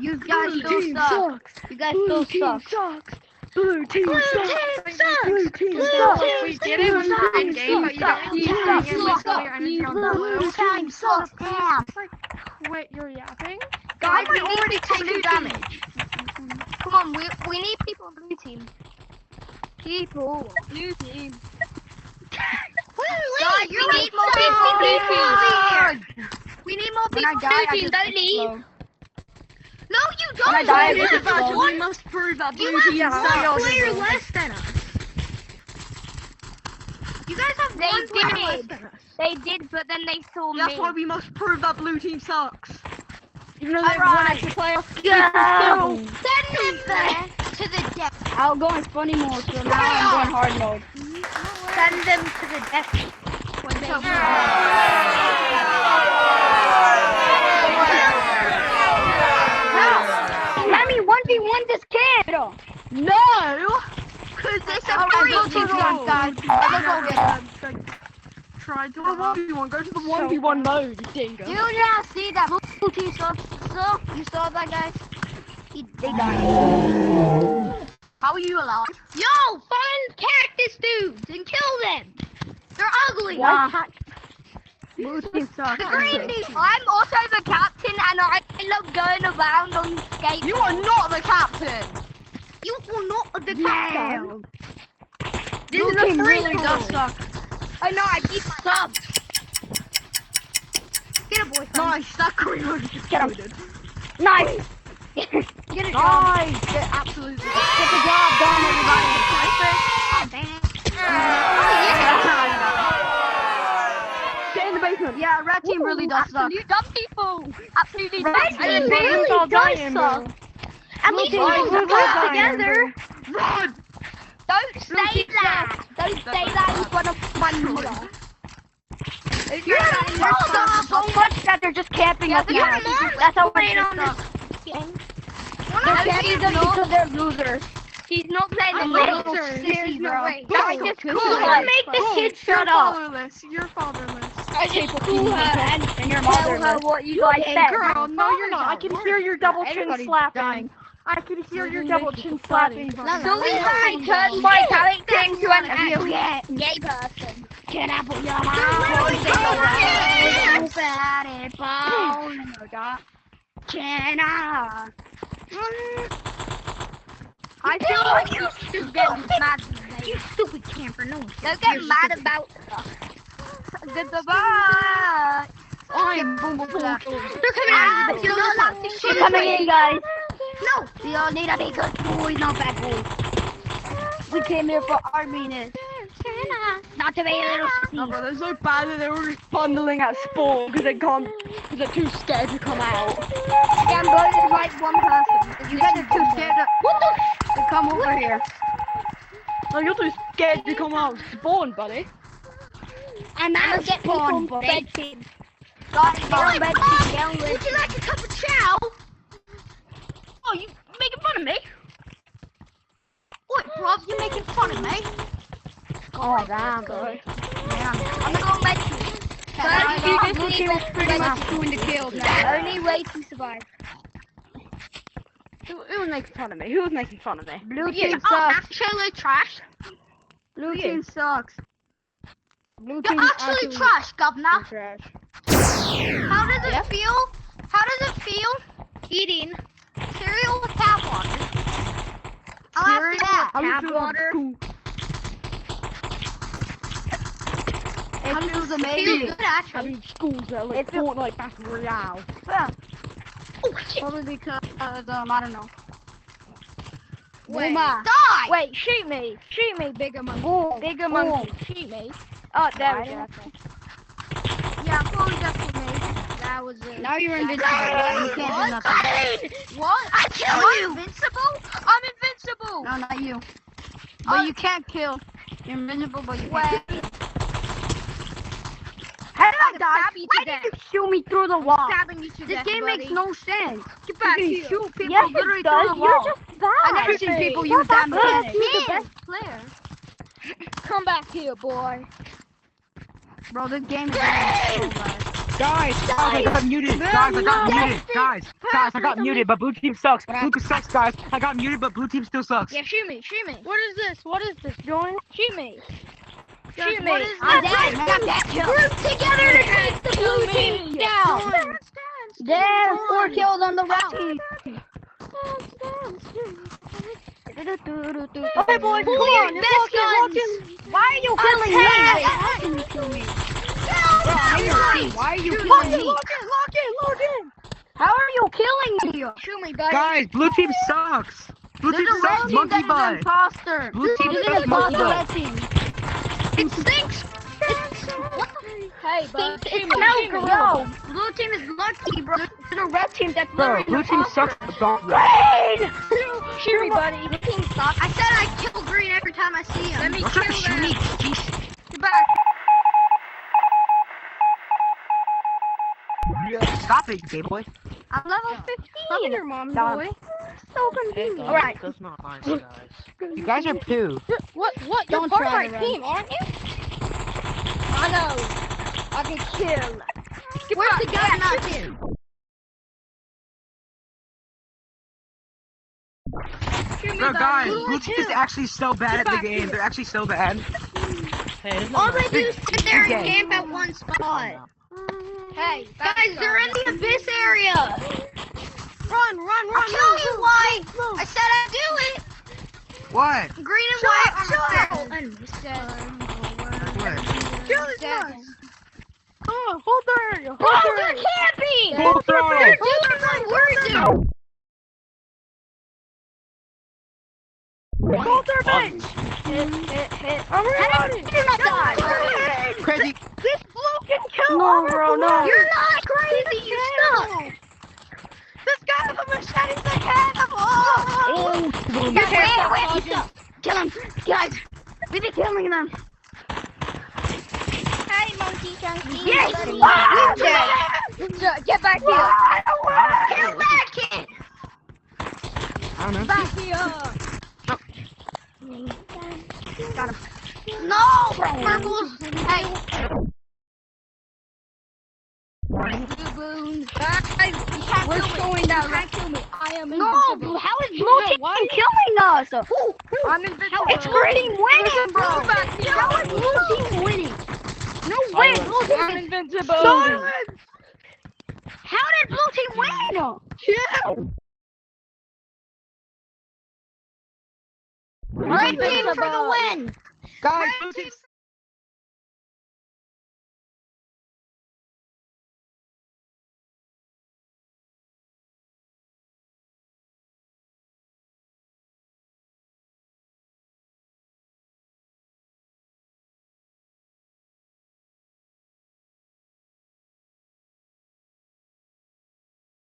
You guys still suck. You guys still suck. Blue team sucks. Blue team sucks. We did it with the end game, but you don't keep saying it with all your energy on blue. Team sucks. Quit your yapping. Guys, we already taken damage. Come on, we need people on blue team. People on blue team. Guys, we need more people on blue team. We need more people on blue team. Don't leave. No, you don't. When I die, we must prove that blue team one player less than us. You guys have one player less than us. They did, but then they saw me. That's why we must prove that blue team sucks. Even though they have one extra player. Go! Send them there to the death. I'll go in funny mode, so now I'm going hard mode. Send them to the death. When they Let me 1v1 this kid! No! Because there's a free guys. Try to 1v1. Go to the 1v1 mode, you dingo. You just see that blue team sucks. So, you saw that, guys? They died. How are you alive? Yo, find cactus dudes and kill them. They're ugly. Blue team sucks. The green dude. I'm also the captain, and I love going around on skateboards. You are not the captain. You are not the captain. This is a really does suck. I know, I beat my subs. Get a boy. Nice, that green one just Get him. loaded. Nice! Get a job. Nice, get absolutely. Get the job done, everybody. Oh, dang it. Oh, yeah. Get in the basement. Yeah, red team really does suck. Absolute dumb people. Absolutely dumb Red people. team really does suck. At least we can work together. Run! Don't say that. Don't say that in front of my mother. You're so much that they're just camping us now. That's how we're on this game. They're camping us because they're losers. He's not playing the losers. There's no way. Guys, just cool her. Make this kid shut up. You're fatherless. I just cool her and your mother. Tell her what you guys said. Girl, no, you're not. I can hear your double chin slapping. I can hear your double chin slapping. So I turned my character into an gay person. Can I put your Can I? I feel like you should get mad. You stupid camper. No, don't get mad about stuff. Goodbye. I'm boom boom boom. They're coming in. You're not allowed to shoot. They're coming in, guys. No. We all need to be good boys, not bad boys. We came here for arminess. Not to be a little Oh, bro, they're so bad that they were just bundling at spawn because they're too scared to come out. Yeah, I'm going to like one person. You guys are too scared to come over here. No, you're too scared to come out of spawn, buddy. I'm out of spawn, buddy. Red team. Red team. Would you like a cup of chow? Oh, you making fun of me? What, bro? You making fun of me? Oh, damn, boy. I'm gonna go red team. Blue team is pretty much doing the kills now. Only way to survive. Who was making fun of me? Who was making fun of me? Blue team You. sucks. Oh, actually trash. Blue team sucks. Blue team You're actually trash, governor. trash. How does it feel? How does it feel eating cereal with tap water? I'll ask you that. Tap water. It feels amazing. It feels good, actually. Having schools that like Fortnite Battle Royale. Yeah. Oh, shit. Probably because, I don't know. Wait, Uma. die! Wait, shoot me, bigger monkey. Bigger monkey, shoot me. Oh, there we go. Yeah, probably definitely me. That was it. Now you're invincible. You can't do nothing. What? I kill you! Invincible? I'm invincible! No, not you. But you can't kill. You're invincible, but you can't kill. How did I die? Why did you shoot me through the wall? Stabbing you to This death, game buddy. makes no sense. Get back You here. can shoot people Yes, literally it does. through the wall. You're just bad. I've never seen people use that You're mechanic. the best player. Come back here, boy. Bro, this game is so bad. Guys, I got muted. Guys, I got muted. Guys, I got muted, but blue team sucks. Blue team sucks, guys. I got muted, but blue team still sucks. Yeah, shoot me. What is this? What is this? Join? Shoot me. Guys, Shoot what me. is I'm this? dead. I got that kill. Group together to take the blue team down. There's 4 kills on the red team. Okay, boys, come on. Best guns. Why are you killing me? Why are you Lock killing in, me? lock in. How are you killing me? Shoot me, buddy. Guys, blue team sucks. Blue team There's a red sucks, team monkey that's an butt. imposter. Blue team There's an sucks, monkey imposter butt. red team. It stinks. Hey, bud. It smells gross. Blue team is lucky, bro. There's a red team that's Bro, literally blue an team imposter. sucks. Don't Raid! Shoot me, buddy. Blue team sucks. I said I kill green every time I see him. Let me Don't kill try to shoot me. them. Jeez. Get back. Stop it, gay boy. I'm level 15. Look at your mom, Done. boy. So Hey confused. guys, Alright. that's not nice, guys. You guys are poo. What? You're Don't part of try my to run. team, aren't you? I know. I can kill. Where's the gun not in? Shoot me, Bro, buddy. guys, blue team is actually so bad at the back game. here. They're actually so bad. Hey, All they do is sit there and Okay. camp at one spot. Hey, Guys, they're in the abyss area. Run. I'll kill you, White. I said I'd do it. What? Green and white are Kill this guy. Oh, hold there. Bro, they're camping! Full throttle. They're doing what we're doing. Hold their base. Hit. I'm reloading. You're not die. Crazy. This blue can kill No, all bro, the no. blue. You're not crazy. You suck. This guy with a machete's a cannibal. Wait, you suck. Kill him. Guys, we be killing them. Hey, monkey chunky. Yes! buddy. Ah! Get back here. Get back here. I don't know. Back here. No, purples. Hey. Guys, you can't We're kill me. going You down. can't kill me. I am No, invincible. how is blue team What? killing us? I'm invincible. It's green winning, bro. Go back here. How is blue team winning? No way, blue I'm team. invincible. How did blue team win? Yeah. Red team for the win. Guys, blue team